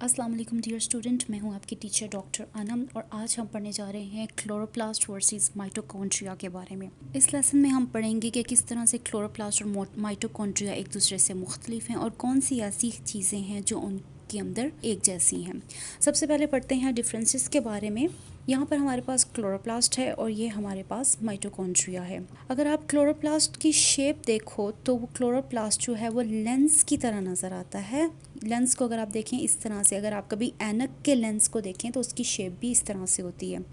अस्सलाम वालेकुम dear student, मैं हूं आपकी टीचर डॉक्टर अनम और आज हम पढ़ने जा रहे हैं क्लोरोप्लास्ट वर्सेस माइटोकॉन्ड्रिया के बारे में। इस लेसन में हम पढ़ेंगे कि किस तरह से क्लोरोप्लास्ट और माइटोकॉन्ड्रिया एक दूसरे से मुख्तलिफ हैं और कौन सी ऐसी चीज़ें हैं जो उनके अंदर एक जैसी हैं। सबसे पहले पढ़ते हैं डिफरेंसेस के बारे में। यहाँ पर हमारे पास क्लोरोप्लास्ट है और ये हमारे पास माइटोकॉन्ड्रिया है। अगर आप क्लोरोप्लास्ट की शेप देखो तो वो क्लोरोप्लास्ट जो है वो लेंस की तरह नज़र आता है। लेंस को अगर आप देखें इस तरह से, अगर आप कभी ऐनक के लेंस को देखें तो उसकी शेप भी इस तरह से होती है।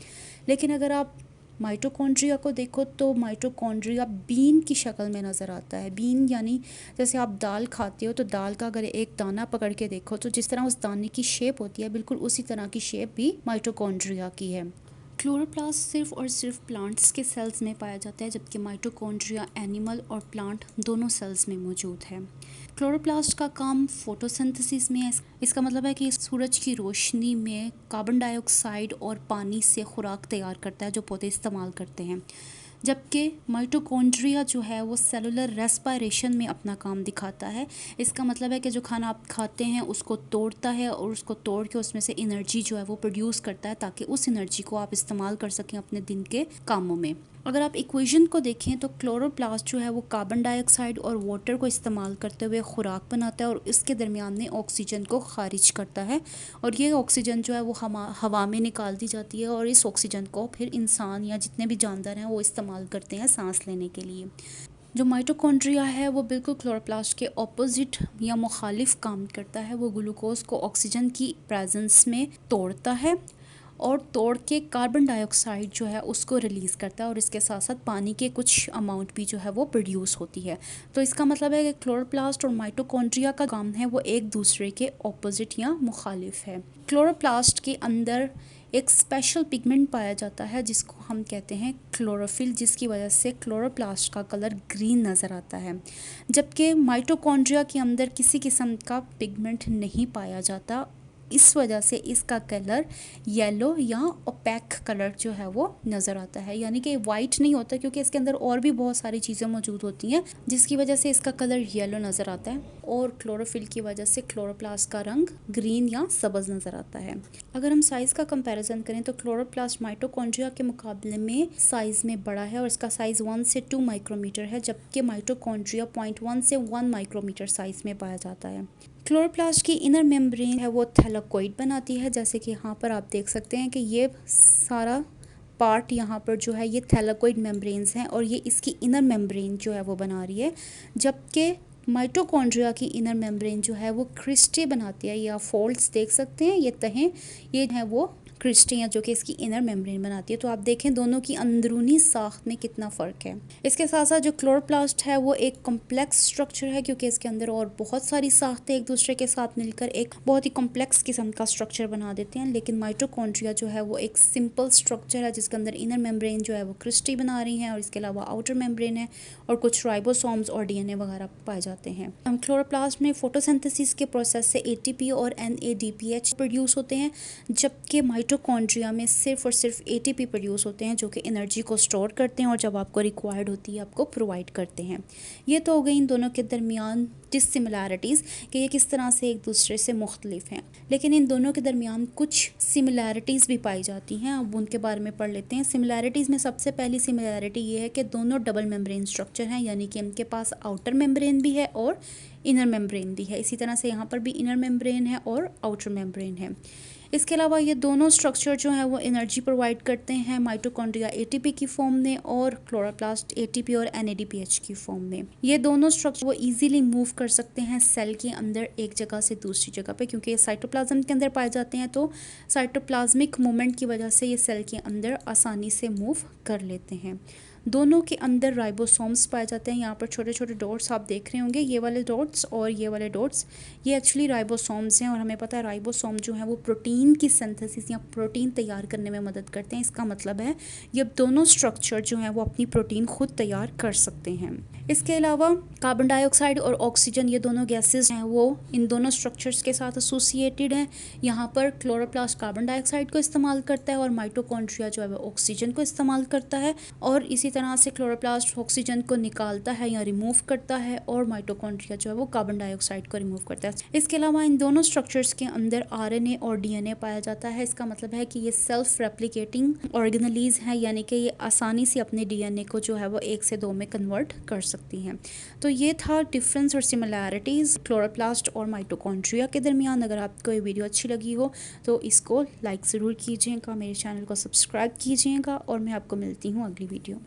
लेकिन अगर आप माइटोकॉन्ड्रिया को देखो तो माइटोकॉन्ड्रिया बीन की शक्ल में नज़र आता है। बीन यानी जैसे आप दाल खाते हो तो दाल का अगर एक दाना पकड़ के देखो तो जिस तरह उस दाने की शेप होती है बिल्कुल उसी तरह की शेप भी माइटोकॉन्ड्रिया की है। क्लोरोप्लास्ट सिर्फ और सिर्फ प्लांट्स के सेल्स में पाया जाता है, जबकि माइटोकॉन्ड्रिया एनिमल और प्लांट दोनों सेल्स में मौजूद है। क्लोरोप्लास्ट का काम फोटोसिंथेसिस में है। इसका मतलब है कि सूरज की रोशनी में कार्बन डाइऑक्साइड और पानी से खुराक तैयार करता है जो पौधे इस्तेमाल करते हैं, जबकि माइटोकॉन्ड्रिया जो है वो सेलुलर रेस्पिरेशन में अपना काम दिखाता है। इसका मतलब है कि जो खाना आप खाते हैं उसको तोड़ता है और उसको तोड़ के उसमें से एनर्जी जो है वो प्रोड्यूस करता है ताकि उस एनर्जी को आप इस्तेमाल कर सकें अपने दिन के कामों में। अगर आप इक्वेशन को देखें तो क्लोरोप्लास्ट जो है वो कार्बन डाइऑक्साइड और वाटर को इस्तेमाल करते हुए खुराक बनाता है और इसके दरमियान में ऑक्सीजन को खारिज करता है और ये ऑक्सीजन जो है वो हवा में निकाल दी जाती है और इस ऑक्सीजन को फिर इंसान या जितने भी जानवर हैं वो इस्तेमाल करते हैं सांस लेने के लिए। जो माइटोकॉन्ड्रिया है वो बिल्कुल क्लोरोप्लास्ट के ऑपोजिट या मुखालिफ काम करता है। वो ग्लूकोज को ऑक्सीजन की प्रेजेंस में तोड़ता है और तोड़ के कार्बन डाइऑक्साइड जो है उसको रिलीज़ करता है और इसके साथ साथ पानी के कुछ अमाउंट भी जो है वो प्रोड्यूस होती है। तो इसका मतलब है कि क्लोरोप्लास्ट और माइटोकॉन्ड्रिया का काम है वो एक दूसरे के ऑपोजिट या मुखालिफ है। क्लोरोप्लास्ट के अंदर एक स्पेशल पिगमेंट पाया जाता है जिसको हम कहते हैं क्लोरोफिल, जिसकी वजह से क्लोरोप्लास्ट का कलर ग्रीन नज़र आता है, जबकि माइटोकॉन्ड्रिया के अंदर किसी किस्म का पिगमेंट नहीं पाया जाता। इस वजह से इसका कलर येलो या ओपेक कलर जो है वो नज़र आता है, यानी कि वाइट नहीं होता क्योंकि इसके अंदर और भी बहुत सारी चीज़ें मौजूद होती हैं जिसकी वजह से इसका कलर येलो नज़र आता है और क्लोरोफिल की वजह से क्लोरोप्लास्ट का रंग ग्रीन या सब्ज़ नज़र आता है। अगर हम साइज़ का कंपैरिजन करें तो क्लोरोप्लास्ट माइटोकॉन्ड्रिया के मुकाबले में साइज़ में बड़ा है और इसका साइज़ 1 से 2 माइक्रोमीटर है, जबकि माइटोकॉन्ड्रिया 0.1 से 1 माइक्रोमीटर साइज़ में पाया जाता है। क्लोरोप्लास्ट की इनर मेम्ब्रेन है वो थैलाकोइड बनाती है, जैसे कि यहाँ पर आप देख सकते हैं कि ये सारा पार्ट यहाँ पर जो है ये थैलाकोइड मेम्ब्रेन्स हैं और ये इसकी इनर मेम्ब्रेन जो है वो बना रही है, जबकि माइटोकॉन्ड्रिया की इनर मेम्ब्रेन जो है वो क्रिस्टे बनाती है या फोल्ड्स देख सकते हैं, ये तहें ये है वो क्रिस्टियाँ जो कि इसकी इनर मेम्ब्रेन बनाती है। तो आप देखें दोनों की अंदरूनी साख्त में कितना फ़र्क है। इसके साथ साथ जो क्लोरोप्लास्ट है वो एक कॉम्प्लेक्स स्ट्रक्चर है क्योंकि इसके अंदर और बहुत सारी साख्तें एक दूसरे के साथ मिलकर एक बहुत ही कॉम्प्लेक्स किस्म का स्ट्रक्चर बना देते हैं। लेकिन माइटोकॉन्ड्रिया जो है वो एक सिंपल स्ट्रक्चर है जिसके अंदर इनर मेम्ब्रेन जो है वो क्रिस्टी बना रही है और इसके अलावा आउटर मेम्ब्रेन है और कुछ राइबोसोम्स और डीएनए वगैरह पाए जाते हैं। क्लोरोप्लास्ट में फोटोसिंथेसिस के प्रोसेस से एटीपी और एनएडीपीएच प्रोड्यूस होते हैं, जबकि माइटोकॉन्ड्रिया में सिर्फ और सिर्फ एटीपी प्रोड्यूस होते हैं जो कि एनर्जी को स्टोर करते हैं और जब आपको रिक्वायर्ड होती है आपको प्रोवाइड करते हैं। ये तो हो गई इन दोनों के दरमियान डिसिमिलैरिटीज़ कि ये किस तरह से एक दूसरे से मुख्तलिफ हैं, लेकिन इन दोनों के दरमियान कुछ सिमिलैरिटीज़ भी पाई जाती हैं। अब उनके बारे में पढ़ लेते हैं। सिमिलैरिटीज़ में सबसे पहली सिमिलैरिटी ये है कि दोनों डबल मेम्ब्रेन स्ट्रक्चर हैं, यानी कि इनके पास आउटर मेम्ब्रेन भी है और इनर मेम्ब्रेन भी है। इसी तरह से यहाँ पर भी इनर मेम्ब्रेन है और आउटर मेम्ब्रेन है। इसके अलावा ये दोनों स्ट्रक्चर जो हैं वो एनर्जी प्रोवाइड करते हैं, माइटोकॉन्ड्रिया एटीपी की फॉर्म में और क्लोरोप्लास्ट एटीपी और एनएडीपीएच की फॉर्म में। ये दोनों स्ट्रक्चर वो इजीली मूव कर सकते हैं सेल के अंदर एक जगह से दूसरी जगह पे, क्योंकि ये साइटोप्लाज्म के अंदर पाए जाते हैं तो साइटोप्लाज्मिक मूवमेंट की वजह से ये सेल के अंदर आसानी से मूव कर लेते हैं। दोनों के अंदर राइबोसोम्स पाए जाते हैं। यहाँ पर छोटे छोटे डॉट्स आप देख रहे होंगे, ये वाले डॉट्स और ये वाले डॉट्स, ये एक्चुअली राइबोसोम्स हैं और हमें पता है राइबोसोम जो है वो प्रोटीन की सिंथेसिस या प्रोटीन तैयार करने में मदद करते हैं। इसका मतलब है ये दोनों स्ट्रक्चर जो हैं वो अपनी प्रोटीन खुद तैयार कर सकते हैं। इसके अलावा कार्बन डाइऑक्साइड और ऑक्सीजन ये दोनों गैसेज हैं वो इन दोनों स्ट्रक्चर्स के साथ एसोसिएटेड हैं। यहाँ पर क्लोरोप्लास्ट कार्बन डाइऑक्साइड को इस्तेमाल करता है और माइटोकॉन्ड्रिया जो है वो ऑक्सीजन को इस्तेमाल करता है। और इसी तरह से क्लोरोप्लास्ट ऑक्सीजन को निकालता है या रिमूव करता है और माइटोकॉन्ड्रिया जो है वो कार्बन डाइऑक्साइड को रिमूव करता है। इसके अलावा इन दोनों स्ट्रक्चर्स के अंदर आरएनए और डीएनए पाया जाता है। इसका मतलब है कि ये सेल्फ रेप्लिकेटिंग ऑर्गेनेलीज हैं, यानी कि ये आसानी से अपने डीएनए को जो है वो 1 से 2 में कन्वर्ट कर सकती हैं। तो ये था डिफरेंस और सिमिलैरिटीज़ क्लोरोप्लास्ट और माइटोकॉन्ड्रिया के दरमियान। अगर आपको ये वीडियो अच्छी लगी हो तो इसको लाइक ज़रूर कीजिएगा, मेरे चैनल को सब्सक्राइब कीजिएगा और मैं आपको मिलती हूँ अगली वीडियो में।